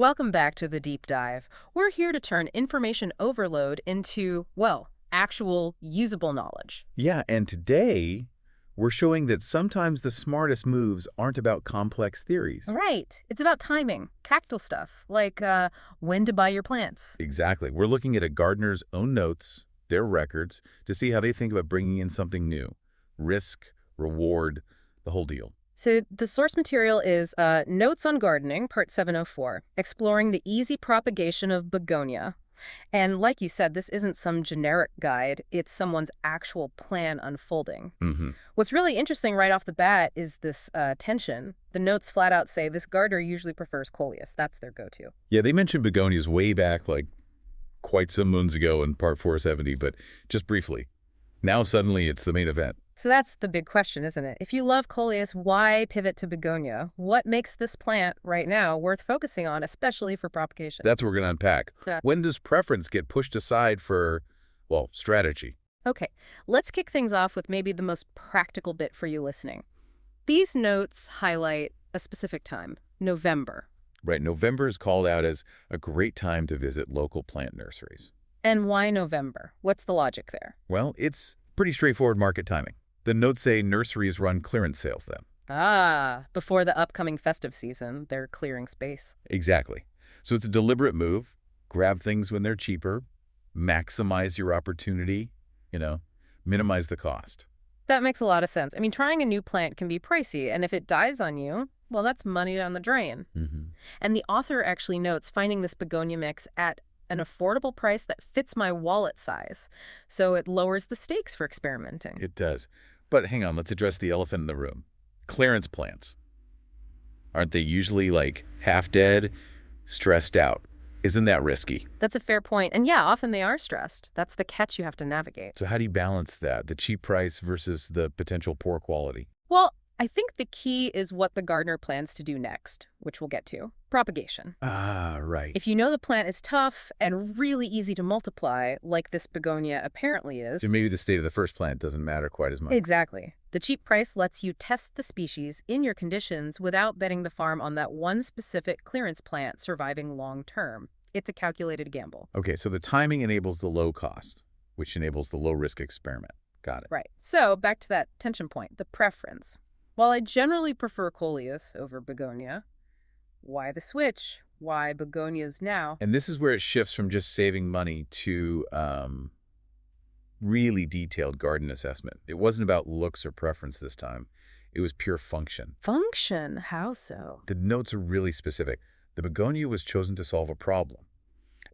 Welcome back to the deep dive. We're here to turn information overload into, well, actual usable knowledge. Yeah, and today we're showing that sometimes the smartest moves aren't about complex theories. Right. It's about timing, tactile stuff, like when to buy your plants. Exactly. We're looking at a gardener's own notes, their records, to see how they think about bringing in something new. Risk, reward, the whole deal. So the source material is Notes on Gardening, Part 704, exploring the easy propagation of begonia. And like you said, this isn't some generic guide. It's someone's actual plan unfolding. Mm-hmm. What's really interesting right off the bat is this tension. The notes flat out say this gardener usually prefers Coleus. That's their go-to. Yeah, they mentioned begonias way back, like quite some moons ago in Part 470, but just briefly. Now suddenly it's the main event. So that's the big question, isn't it? If you love Coleus, why pivot to begonia? What makes this plant right now worth focusing on, especially for propagation? That's what we're going to unpack. Yeah. When does preference get pushed aside for, well, strategy? Okay, let's kick things off with maybe the most practical bit for you listening. These notes highlight a specific time, November. Right, November is called out as a great time to visit local plant nurseries. And why November? What's the logic there? Well, it's pretty straightforward market timing. The notes say nurseries run clearance sales then. Ah, before the upcoming festive season, they're clearing space. Exactly. So it's a deliberate move. Grab things when they're cheaper, maximize your opportunity, minimize the cost. That makes a lot of sense. I mean, trying a new plant can be pricey, and if it dies on you, well, that's money down the drain. Mm-hmm. And the author actually notes finding this begonia mix at an affordable price that fits my wallet size. So it lowers the stakes for experimenting. It does. But hang on, let's address the elephant in the room. Clearance plants. Aren't they usually like half dead, stressed out? Isn't that risky? That's a fair point. And yeah, often they are stressed. That's the catch you have to navigate. So how do you balance that, the cheap price versus the potential poor quality? Well, I think the key is what the gardener plans to do next, which we'll get to. Propagation. Ah, right. If you know the plant is tough and really easy to multiply, like this begonia apparently is. So maybe the state of the first plant doesn't matter quite as much. Exactly. The cheap price lets you test the species in your conditions without betting the farm on that one specific clearance plant surviving long term. It's a calculated gamble. Okay, so the timing enables the low cost, which enables the low risk experiment. Got it. Right. So back to that tension point, the preference. While I generally prefer Coleus over begonia, why the switch? Why begonias now? And this is where it shifts from just saving money to really detailed garden assessment. It wasn't about looks or preference this time. It was pure function. Function? How so? The notes are really specific. The begonia was chosen to solve a problem,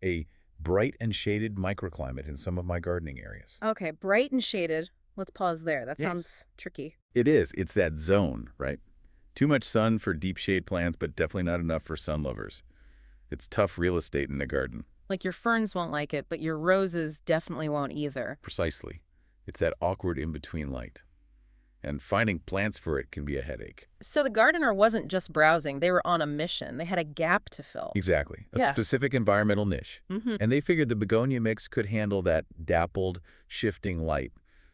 a bright and shaded microclimate in some of my gardening areas. Okay, bright and shaded. Let's pause there. That Yes. sounds tricky. It is. It's that zone, right? Too much sun for deep shade plants, but definitely not enough for sun lovers. It's tough real estate in a garden. Like your ferns won't like it, but your roses definitely won't either. Precisely. It's that awkward in-between light. And finding plants for it can be a headache. So the gardener wasn't just browsing. They were on a mission. They had a gap to fill. Exactly. A Yeah. specific environmental niche. Mm-hmm. And they figured the begonia mix could handle that dappled, shifting light,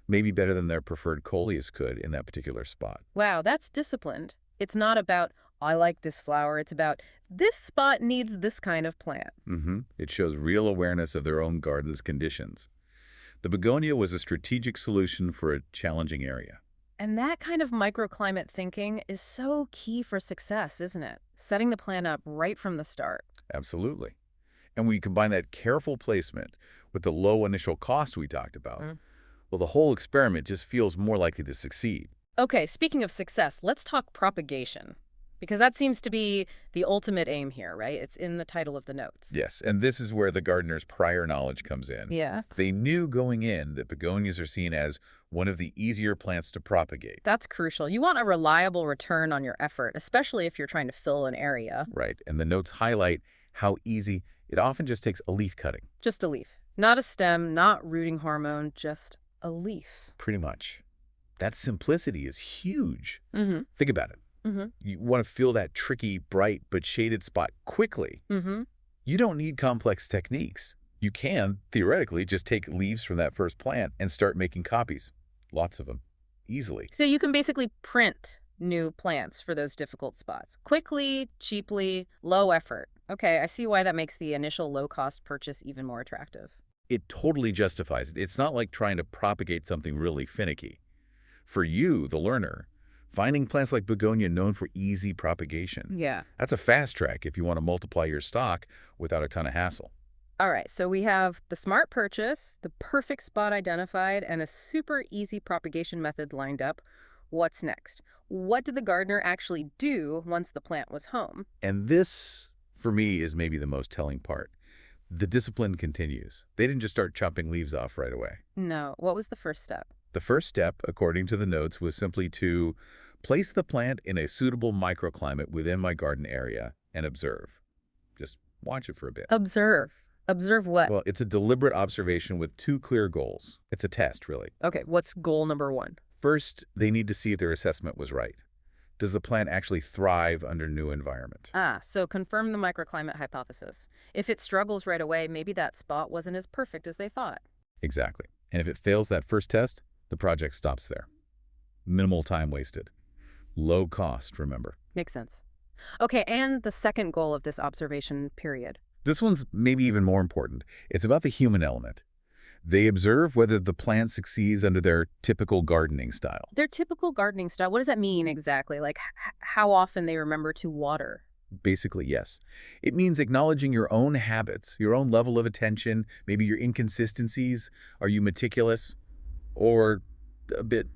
maybe better than their preferred Coleus could in that particular spot. Wow, that's disciplined. It's not about, I like this flower. It's about, this spot needs this kind of plant. Mm-hmm. It shows real awareness of their own garden's conditions. The begonia was a strategic solution for a challenging area. And that kind of microclimate thinking is so key for success, isn't it? Setting the plan up right from the start. Absolutely. And when you combine that careful placement with the low initial cost we talked about, well, the whole experiment just feels more likely to succeed. Okay, speaking of success, let's talk propagation. Because that seems to be the ultimate aim here, right? It's in the title of the notes. Yes, and this is where the gardener's prior knowledge comes in. Yeah. They knew going in that begonias are seen as one of the easier plants to propagate. That's crucial. You want a reliable return on your effort, especially if you're trying to fill an area. Right, and the notes highlight how easy it often just takes a leaf cutting. Just a leaf. Not a stem, not rooting hormone, just a leaf. Pretty much. That simplicity is huge. Mm-hmm. Think about it. Mm-hmm. You want to fill that tricky, bright, but shaded spot quickly. Mm-hmm. You don't need complex techniques. You can, theoretically, just take leaves from that first plant and start making copies. Lots of them. Easily. So you can basically print new plants for those difficult spots. Quickly, cheaply, low effort. Okay, I see why that makes the initial low-cost purchase even more attractive. It totally justifies it. It's not like trying to propagate something really finicky. For you, the learner, finding plants like Begonia known for easy propagation, Yeah. that's a fast track if you want to multiply your stock without a ton of hassle. All right, so we have the smart purchase, the perfect spot identified, and a super easy propagation method lined up. What's next? What did the gardener actually do once the plant was home? And this, for me, is maybe the most telling part. The discipline continues. They didn't just start chopping leaves off right away. No, what was the first step? The first step, according to the notes, was simply to place the plant in a suitable microclimate within my garden area and observe. Just watch it for a bit. Observe. Observe what? Well, it's a deliberate observation with two clear goals. It's a test, really. Okay, what's goal number one? First, they need to see if their assessment was right. Does the plant actually thrive under new environment? Ah, so confirm the microclimate hypothesis. If it struggles right away, maybe that spot wasn't as perfect as they thought. Exactly. And if it fails that first test, the project stops there. Minimal time wasted. Low cost, remember. Makes sense. Okay, and the second goal of this observation period. This one's maybe even more important. It's about the human element. They observe whether the plant succeeds under their typical gardening style. Their typical gardening style, what does that mean exactly? Like how often they remember to water? Basically, yes. It means acknowledging your own habits, your own level of attention, maybe your inconsistencies. Are you meticulous or a bit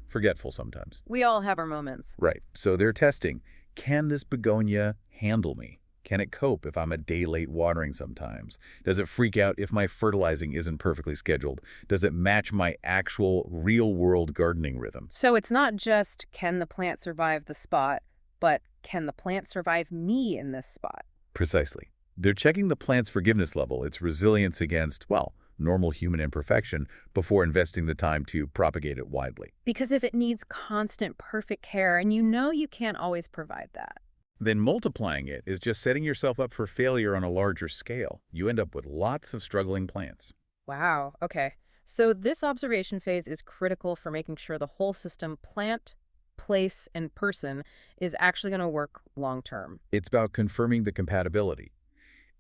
forgetful sometimes? We all have our moments. Right. So they're testing. Can this begonia handle me? Can it cope if I'm a day late watering sometimes? Does it freak out if my fertilizing isn't perfectly scheduled? Does it match my actual real-world gardening rhythm? So it's not just can the plant survive the spot, but can the plant survive me in this spot? Precisely. They're checking the plant's forgiveness level, its resilience against, well, normal human imperfection, before investing the time to propagate it widely. Because if it needs constant, perfect care, and you can't always provide that. Then multiplying it is just setting yourself up for failure on a larger scale. You end up with lots of struggling plants. Wow, okay. So this observation phase is critical for making sure the whole system, plant, place, and person, is actually going to work long term. It's about confirming the compatibility.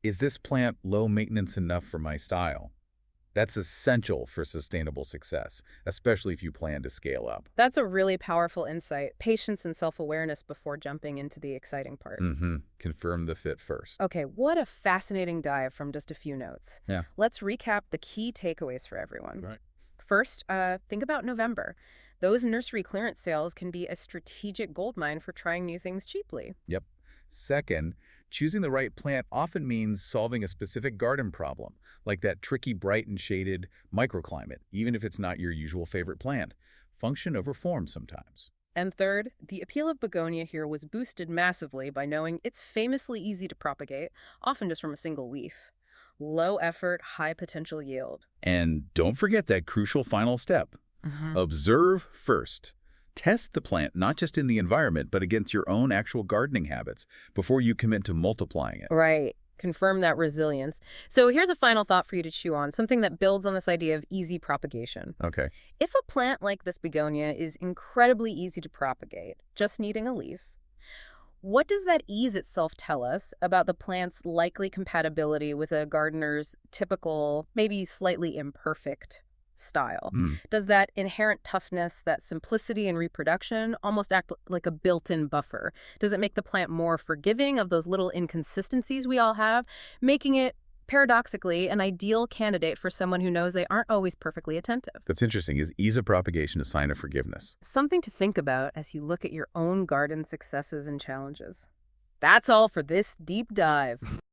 Is this plant low maintenance enough for my style? That's essential for sustainable success, especially if you plan to scale up. That's a really powerful insight. Patience and self-awareness before jumping into the exciting part. Confirm the fit first. Okay, what a fascinating dive from just a few notes. Yeah. Let's recap the key takeaways for everyone. Right. First, think about November. Those nursery clearance sales can be a strategic goldmine for trying new things cheaply. Yep. Second, choosing the right plant often means solving a specific garden problem, like that tricky bright and shaded microclimate, even if it's not your usual favorite plant. Function over form sometimes. And third, the appeal of begonia here was boosted massively by knowing it's famously easy to propagate, often just from a single leaf. Low effort, high potential yield. And don't forget that crucial final step. Observe first. Test the plant not just in the environment, but against your own actual gardening habits before you commit to multiplying it. Right. Confirm that resilience. So here's a final thought for you to chew on, something that builds on this idea of easy propagation. Okay. If a plant like this begonia is incredibly easy to propagate, just needing a leaf, what does that ease itself tell us about the plant's likely compatibility with a gardener's typical, maybe slightly imperfect style? Does that inherent toughness, that simplicity in reproduction almost act like a built-in buffer? Does it make the plant more forgiving of those little inconsistencies we all have, making it, paradoxically, an ideal candidate for someone who knows they aren't always perfectly attentive? That's interesting. Is ease of propagation a sign of forgiveness? Something to think about as you look at your own garden successes and challenges. That's all for this deep dive.